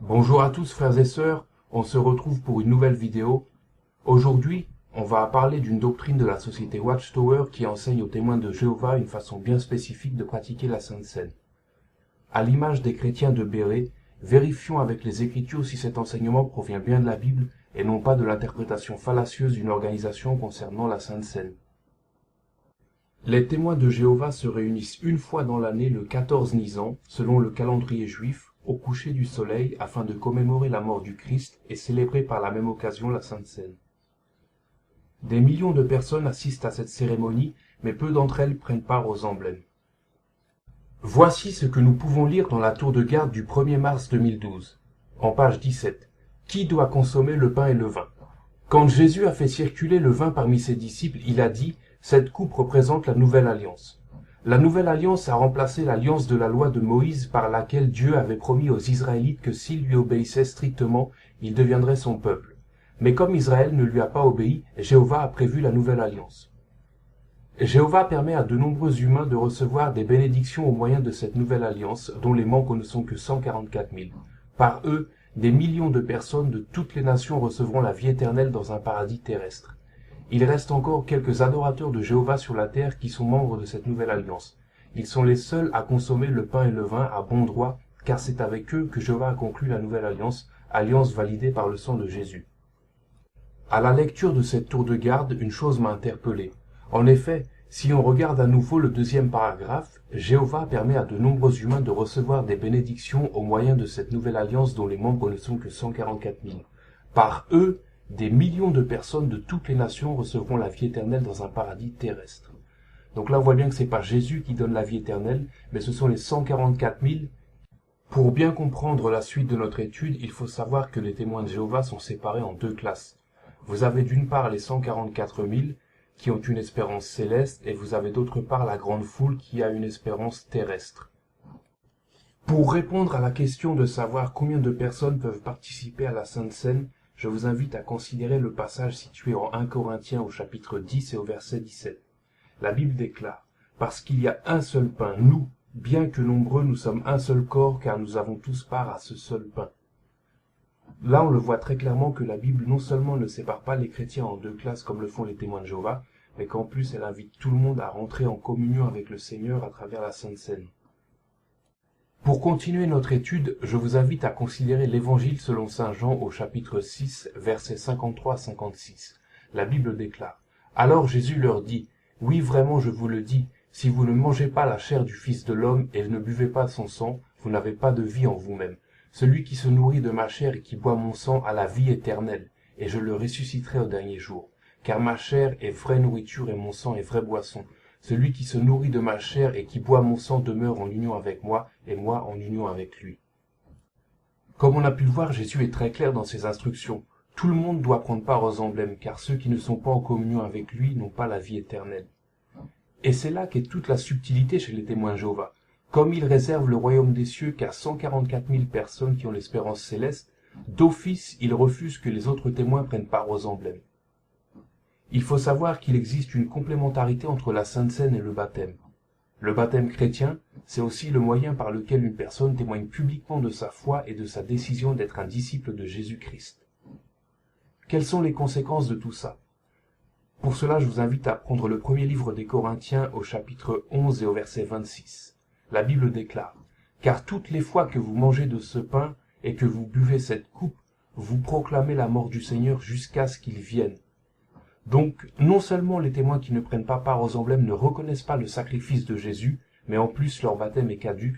Bonjour à tous frères et sœurs, on se retrouve pour une nouvelle vidéo. Aujourd'hui, on va parler d'une doctrine de la société Watchtower qui enseigne aux témoins de Jéhovah une façon bien spécifique de pratiquer la Sainte Seine. À l'image des chrétiens de Béret, vérifions avec les Écritures si cet enseignement provient bien de la Bible et non pas de l'interprétation fallacieuse d'une organisation concernant la Sainte Seine. Les témoins de Jéhovah se réunissent une fois dans l'année le 14 Nisan, selon le calendrier juif, au coucher du soleil afin de commémorer la mort du Christ et célébrer par la même occasion la Sainte Seine. Des millions de personnes assistent à cette cérémonie, mais peu d'entre elles prennent part aux emblèmes. Voici ce que nous pouvons lire dans la tour de garde du 1er mars 2012, en page 17. Qui doit consommer le pain et le vin? Quand Jésus a fait circuler le vin parmi ses disciples, il a dit « Cette coupe représente la nouvelle alliance ». La nouvelle alliance a remplacé l'alliance de la loi de Moïse par laquelle Dieu avait promis aux Israélites que s'ils lui obéissaient strictement, ils deviendraient son peuple. Mais comme Israël ne lui a pas obéi, Jéhovah a prévu la nouvelle alliance. Jéhovah permet à de nombreux humains de recevoir des bénédictions au moyen de cette nouvelle alliance, dont les membres ne sont que 144 000. Par eux, des millions de personnes de toutes les nations recevront la vie éternelle dans un paradis terrestre. Il reste encore quelques adorateurs de Jéhovah sur la terre qui sont membres de cette nouvelle alliance. Ils sont les seuls à consommer le pain et le vin à bon droit, car c'est avec eux que Jéhovah a conclu la nouvelle alliance, alliance validée par le sang de Jésus. À la lecture de cette tour de garde, une chose m'a interpellé. En effet, si on regarde à nouveau le deuxième paragraphe, Jéhovah permet à de nombreux humains de recevoir des bénédictions au moyen de cette nouvelle alliance dont les membres ne sont que 144 000. Par eux, des millions de personnes de toutes les nations recevront la vie éternelle dans un paradis terrestre. Donc là, on voit bien que c'est pas Jésus qui donne la vie éternelle, mais ce sont les 144 000. Pour bien comprendre la suite de notre étude, il faut savoir que les témoins de Jéhovah sont séparés en deux classes. Vous avez d'une part les 144 000 qui ont une espérance céleste, et vous avez d'autre part la grande foule qui a une espérance terrestre. Pour répondre à la question de savoir combien de personnes peuvent participer à la Sainte Seine, je vous invite à considérer le passage situé en 1 Corinthiens au chapitre 10 et au verset 17. La Bible déclare « Parce qu'il y a un seul pain, nous, bien que nombreux, nous sommes un seul corps, car nous avons tous part à ce seul pain. » Là, on le voit très clairement que la Bible non seulement ne sépare pas les chrétiens en deux classes comme le font les témoins de Jéhovah, mais qu'en plus elle invite tout le monde à rentrer en communion avec le Seigneur à travers la Sainte Seine. Pour continuer notre étude, je vous invite à considérer l'Évangile selon saint Jean au chapitre 6, versets 53 à 56. La Bible déclare « Alors Jésus leur dit « Oui, vraiment, je vous le dis, si vous ne mangez pas la chair du Fils de l'homme et ne buvez pas son sang, vous n'avez pas de vie en vous-même. Celui qui se nourrit de ma chair et qui boit mon sang a la vie éternelle, et je le ressusciterai au dernier jour. Car ma chair est vraie nourriture et mon sang est vraie boisson. Celui qui se nourrit de ma chair et qui boit mon sang demeure en union avec moi, et moi en union avec lui. » Comme on a pu le voir, Jésus est très clair dans ses instructions. Tout le monde doit prendre part aux emblèmes, car ceux qui ne sont pas en communion avec lui n'ont pas la vie éternelle. Et c'est là qu'est toute la subtilité chez les témoins de Jéhovah. Comme ils réservent le royaume des cieux qu'à 144 000 personnes qui ont l'espérance céleste, d'office ils refusent que les autres témoins prennent part aux emblèmes. Il faut savoir qu'il existe une complémentarité entre la Sainte Seine et le baptême. Le baptême chrétien, c'est aussi le moyen par lequel une personne témoigne publiquement de sa foi et de sa décision d'être un disciple de Jésus-Christ. Quelles sont les conséquences de tout ça? Pour cela, je vous invite à prendre le premier livre des Corinthiens au chapitre 11 et au verset 26. La Bible déclare « Car toutes les fois que vous mangez de ce pain et que vous buvez cette coupe, vous proclamez la mort du Seigneur jusqu'à ce qu'il vienne. » Donc, non seulement les témoins qui ne prennent pas part aux emblèmes ne reconnaissent pas le sacrifice de Jésus, mais en plus leur baptême est caduc,